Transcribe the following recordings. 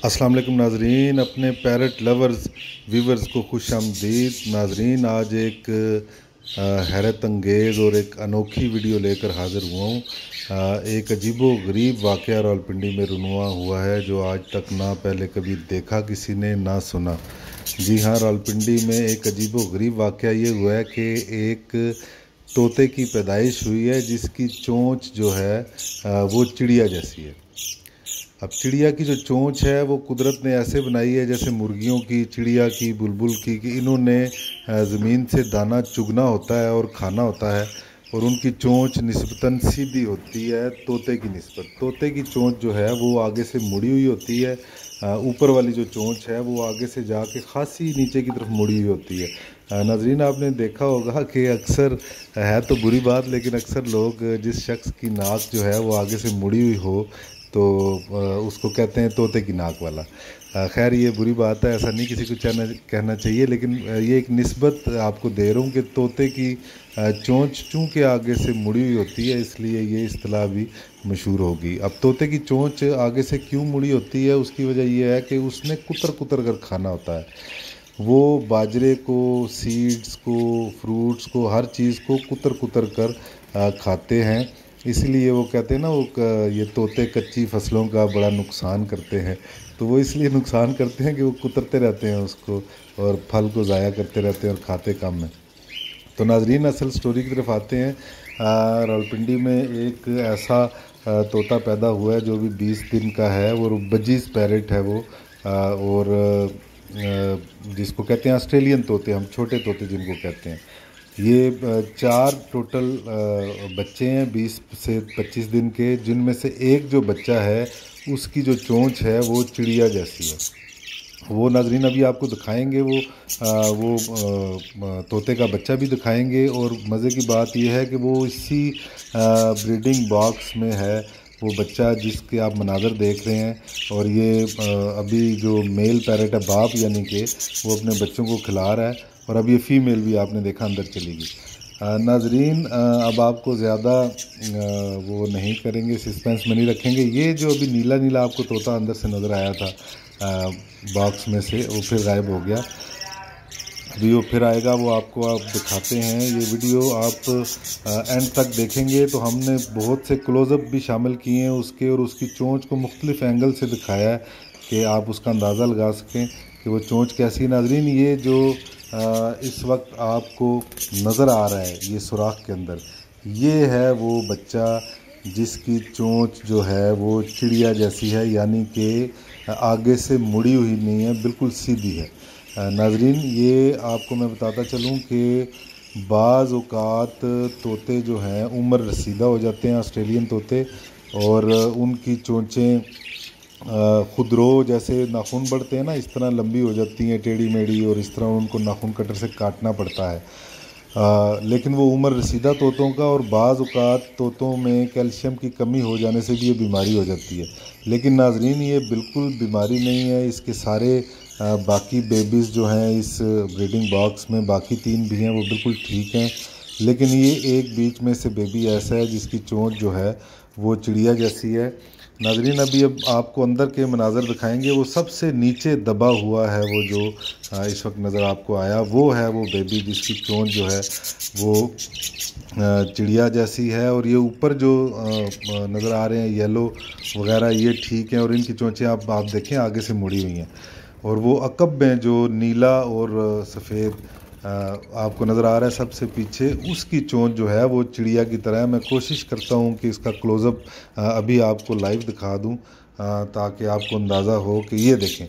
अस्सलाम वालेकुम नाजरीन, अपने पैरट लवर्स व्यूवर्स को खुश आमदीद। नाजरीन, आज एक हैरत अंगेज़ और एक अनोखी वीडियो लेकर हाज़िर हुआ हूँ। एक अजीबो गरीब वाक़या रावलपिंडी में रुनुमा हुआ है जो आज तक ना पहले कभी देखा किसी ने ना सुना। जी हाँ, रावलपिंडी में एक अजीबो गरीब वाक़या ये हुआ है कि एक तोते की पैदाइश हुई है जिसकी चोंच जो है वो चिड़िया जैसी है। अब चिड़िया की जो चोंच है वो कुदरत ने ऐसे बनाई है जैसे मुर्गियों की, चिड़िया की, बुलबुल की, कि इन्होंने ज़मीन से दाना चुगना होता है और खाना होता है, और उनकी चोंच निस्बतन सीधी होती है तोते की निस्बत। तोते की चोंच जो है वो आगे से मुड़ी हुई होती है, ऊपर वाली जो चोंच है वो आगे से जाके खासी नीचे की तरफ मुड़ी हुई होती है। नाजरीन, आपने देखा होगा कि अक्सर, है तो बुरी बात, लेकिन अक्सर लोग जिस शख्स की नाक जो है वो आगे से मुड़ी हुई हो तो उसको कहते हैं तोते की नाक वाला। खैर, ये बुरी बात है, ऐसा नहीं किसी को कहना चाहिए, लेकिन ये एक निस्बत आपको दे रहा हूँ कि तोते की चोंच चूँकि आगे से मुड़ी हुई होती है इसलिए ये इस्तिलाह भी मशहूर होगी। अब तोते की चोंच आगे से क्यों मुड़ी होती है, उसकी वजह यह है कि उसने कुतर कुतर कर खाना होता है। वो बाजरे को, सीड्स को, फ्रूट्स को, हर चीज़ को कुतर कुतर कर खाते हैं। इसलिए वो कहते हैं ना, ये तोते कच्ची फसलों का बड़ा नुकसान करते हैं। तो वो इसलिए नुकसान करते हैं कि वो कुतरते रहते हैं उसको और फल को ज़ाया करते रहते हैं और खाते कम हैं। तो नाजरीन, असल स्टोरी की तरफ आते हैं। रावलपिंडी में एक ऐसा तोता पैदा हुआ है जो भी 20 दिन का है। वो बजीज पैरेट है वो, और जिसको कहते हैं ऑस्ट्रेलियन तोते, हम छोटे तोते जिनको कहते हैं। ये 4 टोटल बच्चे हैं 20 से 25 दिन के, जिनमें से एक जो बच्चा है उसकी जो चोंच है वो चिड़िया जैसी है। वो नाजरीन अभी आपको दिखाएंगे, तोते का बच्चा भी दिखाएंगे। और मज़े की बात यह है कि वो इसी ब्रीडिंग बॉक्स में है वो बच्चा जिसके आप मनाज़र देख रहे हैं। और ये अभी जो मेल पैरेट है, बाप यानी कि, वो अपने बच्चों को खिला रहा है, और अब ये फ़ीमेल भी आपने देखा अंदर चली गई। नाजरीन, अब आपको ज़्यादा वो नहीं करेंगे, सस्पेंस में नहीं रखेंगे। ये जो अभी नीला नीला आपको तोता अंदर से नज़र आया था बॉक्स में से, वो फिर गायब हो गया। अभी वो फिर आएगा, वो आपको आप दिखाते हैं। ये वीडियो आप एंड तक देखेंगे तो हमने बहुत से क्लोज़अप भी शामिल किए हैं उसके, और उसकी चोंच को मुख्तलिफ एंगल से दिखाया है कि आप उसका अंदाज़ा लगा सकें कि वो चोंच कैसी। नाजरीन, ये जो इस वक्त आपको नज़र आ रहा है ये सुराख के अंदर, ये है वो बच्चा जिसकी चोंच जो है वो चिड़िया जैसी है, यानी कि आगे से मुड़ी हुई नहीं है, बिल्कुल सीधी है। नाजरीन, ये आपको मैं बताता चलूँ कि बाज़ औक़ात तोते जो हैं उम्र रसीदा हो जाते हैं, ऑस्ट्रेलियन तोते, और उनकी चोंचें खुदरो जैसे नाखून बढ़ते हैं ना, इस तरह लंबी हो जाती हैं, टेढ़ी मेढ़ी, और इस तरह उनको नाखून कटर से काटना पड़ता है। लेकिन वो उम्र रसीदा तोतों का, और बाज़ औक़ात तोतों में कैल्शियम की कमी हो जाने से भी ये बीमारी हो जाती है। लेकिन नाजरीन, ये बिल्कुल बीमारी नहीं है। इसके सारे बाकी बेबीज़ जो हैं इस ब्रीडिंग बॉक्स में, बाकी 3 भी हैं, वो बिल्कुल ठीक हैं। लेकिन ये एक बीच में से बेबी ऐसा है जिसकी चोंच जो है वो चिड़िया जैसी है। नाजरीन, अभी अब आपको अंदर के मनाज़र दिखाएंगे। वो सबसे नीचे दबा हुआ है, वो जो इस वक्त नज़र आपको आया, वो है वो बेबी जिसकी चोंच जो है वो चिड़िया जैसी है। और ये ऊपर जो नज़र आ रहे हैं येलो वगैरह, ये ठीक हैं, और इनकी चोंचें आप देखें आगे से मुड़ी हुई हैं। और वो अकब में जो नीला और सफ़ेद आपको नज़र आ रहा है सबसे पीछे, उसकी चोंच जो है वो चिड़िया की तरह है। मैं कोशिश करता हूँ कि इसका क्लोज़अप अभी आपको लाइव दिखा दूँ ताकि आपको अंदाज़ा हो कि ये देखें,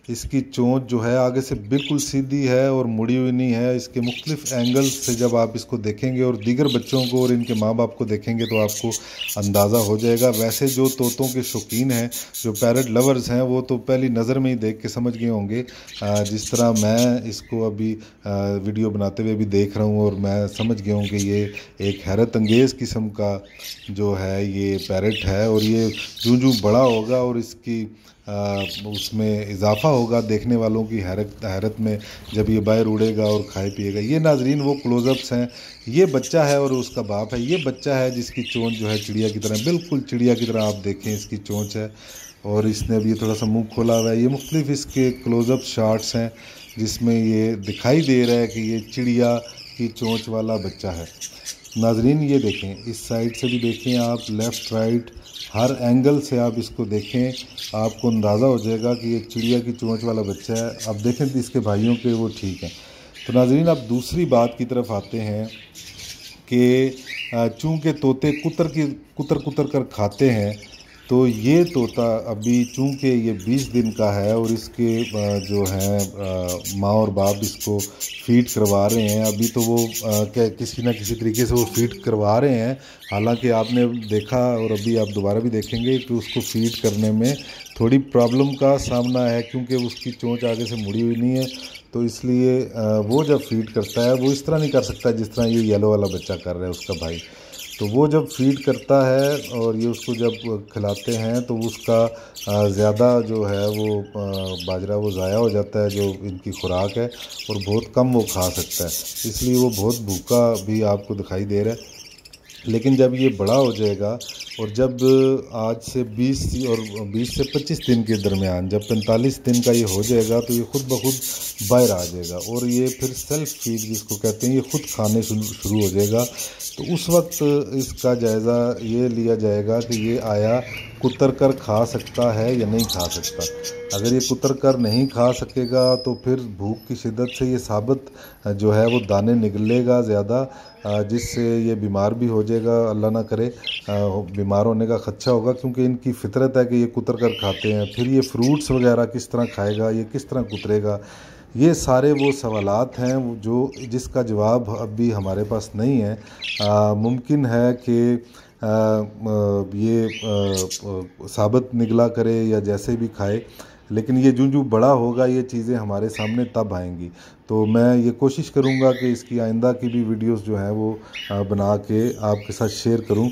इसकी चोंच जो है आगे से बिल्कुल सीधी है और मुड़ी हुई नहीं है। इसके मुख्तलिफ एंगल्स से जब आप इसको देखेंगे और दीगर बच्चों को और इनके माँ बाप को देखेंगे तो आपको अंदाज़ा हो जाएगा। वैसे जो तोतों के शौकीन हैं, जो पैरट लवर्स हैं, वो तो पहली नज़र में ही देख के समझ गए होंगे। जिस तरह मैं इसको अभी वीडियो बनाते हुए भी देख रहा हूँ, और मैं समझ गया हूँ कि ये एक हैरत अंगेज़ किस्म का जो है ये पैरट है। और ये जूं बड़ा होगा और इसकी उसमें इजाफा होगा देखने वालों की हैरत में, जब ये बाहर उड़ेगा और खाए पिएगा। ये नाजरीन वो क्लोज़अप्स हैं। ये बच्चा है और उसका बाप है। ये बच्चा है जिसकी चोंच जो है चिड़िया की तरह, बिल्कुल चिड़िया की तरह आप देखें इसकी चोंच है। और इसने अभी थोड़ा सा मुंह खोला हुआ है। ये मुख्तलिफ इसके क्लोज़अप शॉट्स हैं जिसमें ये दिखाई दे रहा है कि ये चिड़िया की चोंच वाला बच्चा है। नाजरीन ये देखें, इस साइड से भी देखें आप, लेफ़्ट राइट हर एंगल से आप इसको देखें, आपको अंदाज़ा हो जाएगा कि ये चिड़िया की चोंच वाला बच्चा है। अब देखें इसके भाइयों के वो ठीक हैं। तो नाजरीन अब दूसरी बात की तरफ आते हैं कि चूँकि तोते कुतर कुतर कर खाते हैं, तो ये तोता अभी चूँकि ये 20 दिन का है और इसके जो है माँ और बाप इसको फीड करवा रहे हैं। अभी तो वो किसी न किसी तरीके से वो फीड करवा रहे हैं। हालांकि आपने देखा और अभी आप दोबारा भी देखेंगे कि उसको फीड करने में थोड़ी प्रॉब्लम का सामना है, क्योंकि उसकी चोंच आगे से मुड़ी हुई नहीं है। तो इसलिए वो जब फीड करता है वो इस तरह नहीं कर सकता जिस तरह ये येलो वाला बच्चा कर रहा है उसका भाई। तो वो जब फीड करता है और ये उसको जब खिलाते हैं तो उसका ज़्यादा जो है वो बाजरा वो ज़ाया हो जाता है, जो इनकी खुराक है, और बहुत कम वो खा सकता है, इसलिए वो बहुत भूखा भी आपको दिखाई दे रहा है। लेकिन जब ये बड़ा हो जाएगा और जब आज से 20 से 25 दिन के दरमियान जब 45 दिन का ये हो जाएगा तो ये ख़ुद ब खुद बाहर आ जाएगा और ये फिर सेल्फ फीड जिसको कहते हैं, ये ख़ुद खाने शुरू हो जाएगा। तो उस वक्त इसका जायज़ा ये लिया जाएगा कि ये आया कुतर कर खा सकता है या नहीं खा सकता। अगर ये कुतर कर नहीं खा सकेगा तो फिर भूख की शिद्दत से ये साबित जो है वो दाने निगलेगा ज़्यादा, जिससे ये बीमार भी हो जाएगा, अल्लाह ना करे बीमार होने का खदशा होगा, क्योंकि इनकी फितरत है कि ये कुतर कर खाते हैं। फिर ये फ्रूट्स वगैरह किस तरह खाएगा, ये किस तरह कुतरेगा, ये सारे वो सवालात हैं जो जिसका जवाब अभी हमारे पास नहीं है। मुमकिन है कि ये साबित निगला करे या जैसे भी खाए, लेकिन ये जो बड़ा होगा ये चीज़ें हमारे सामने तब आएंगी। तो मैं ये कोशिश करूँगा कि इसकी आइंदा की भी वीडियोस जो हैं वो बना के आपके साथ शेयर करूँ।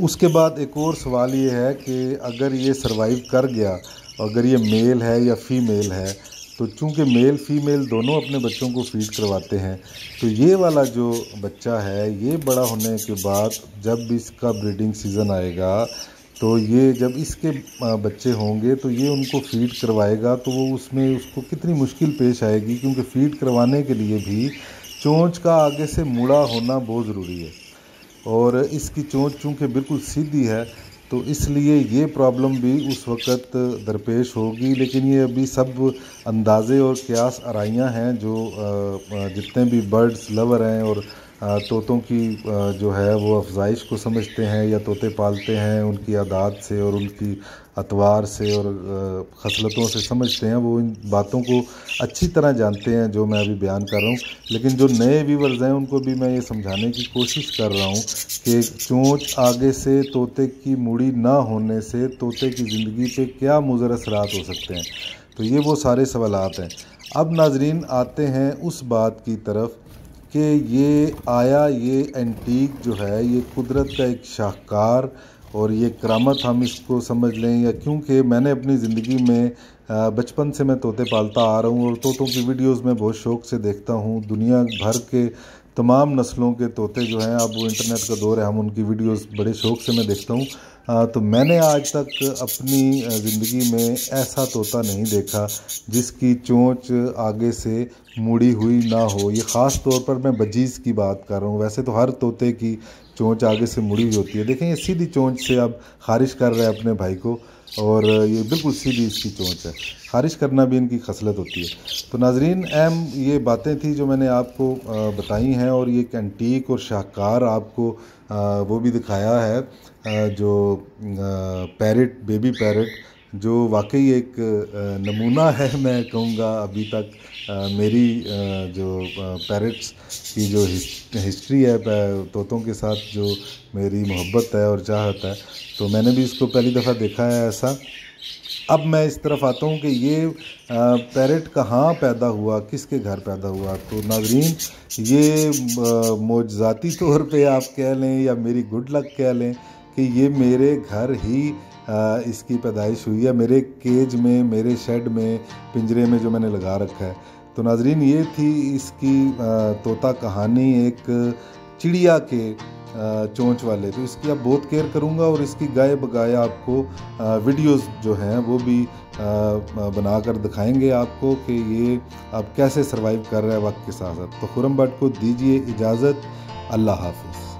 उसके बाद एक और सवाल ये है कि अगर ये सरवाइव कर गया, अगर ये मेल है या फीमेल है, तो चूँकि मेल फीमेल दोनों अपने बच्चों को फीड करवाते हैं, तो ये वाला जो बच्चा है ये बड़ा होने के बाद जब इसका ब्रीडिंग सीज़न आएगा तो ये जब इसके बच्चे होंगे तो ये उनको फीड करवाएगा, तो वो उसमें उसको कितनी मुश्किल पेश आएगी, क्योंकि फ़ीड करवाने के लिए भी चोंच का आगे से मुड़ा होना बहुत ज़रूरी है और इसकी चोंच चूँकि बिल्कुल सीधी है तो इसलिए ये प्रॉब्लम भी उस वक़्त दरपेश होगी। लेकिन ये अभी सब अंदाज़े और क़यास आराइयाँ हैं जो जितने भी बर्ड्स लवर हैं और तोतों की जो है वो अफजाइश को समझते हैं या तोते पालते हैं, उनकी आदात से और उनकी अतवार से और खसलतों से समझते हैं, वो इन बातों को अच्छी तरह जानते हैं जो मैं अभी बयान कर रहा हूँ। लेकिन जो नए व्यूवर्स हैं उनको भी मैं ये समझाने की कोशिश कर रहा हूँ कि चोंच आगे से तोते की मुड़ी ना होने से तोते की ज़िंदगी पे क्या मुज़र असरात हो सकते हैं। तो ये वो सारे सवालात हैं। अब नाजरीन आते हैं उस बात की तरफ कि ये आया, ये एंटीक जो है ये कुदरत का एक शाहकार और ये करामत हम इसको समझ लें, या क्योंकि मैंने अपनी ज़िंदगी में बचपन से मैं तोते पालता आ रहा हूँ और तोतों की वीडियोस में बहुत शौक़ से देखता हूँ। दुनिया भर के तमाम नस्लों के तोते जो हैं, अब वो इंटरनेट का दौर है, हम उनकी वीडियोस बड़े शौक़ से मैं देखता हूँ। तो मैंने आज तक अपनी ज़िंदगी में ऐसा तोता नहीं देखा जिसकी चोंच आगे से मुड़ी हुई ना हो। ये ख़ास तौर पर मैं बजीज़ की बात कर रहा हूँ, वैसे तो हर तोते की चोंच आगे से मुड़ी हुई होती है। देखें ये सीधी चोंच से अब ख़ारिश कर रहा है अपने भाई को, और ये बिल्कुल सीधी इसकी चोंच है। ख़ारिश करना भी इनकी खसलत होती है। तो नाजरीन अहम ये बातें थी जो मैंने आपको बताई हैं, और ये एंटीक और शाहकार आपको वो भी दिखाया है जो पैरेट, बेबी पैरेट, जो वाकई एक नमूना है मैं कहूँगा अभी तक मेरी जो पैरेट्स की जो हिस्ट्री है, तोतों के साथ जो मेरी मोहब्बत है और चाहत है, तो मैंने भी इसको पहली दफ़ा देखा है ऐसा। अब मैं इस तरफ आता हूँ कि ये पैरेट कहाँ पैदा हुआ, किसके घर पैदा हुआ। तो नाजरीन ये मौजज़ाती तौर पे आप कह लें या मेरी गुड लक कह लें कि ये मेरे घर ही इसकी पैदाइश हुई है, मेरे केज में, मेरे शेड में, पिंजरे में जो मैंने लगा रखा है। तो नाजरीन ये थी इसकी तोता कहानी एक चिड़िया के चोंच वाले, तो इसकी अब बहुत केयर करूँगा और इसकी गाय बगाए आपको वीडियोस जो हैं वो भी बनाकर दिखाएंगे आपको कि ये अब कैसे सरवाइव कर रहा है वक्त के साथ साथ। तो खुर्रम बट को दीजिए इजाज़त। अल्लाह हाफ़िज़।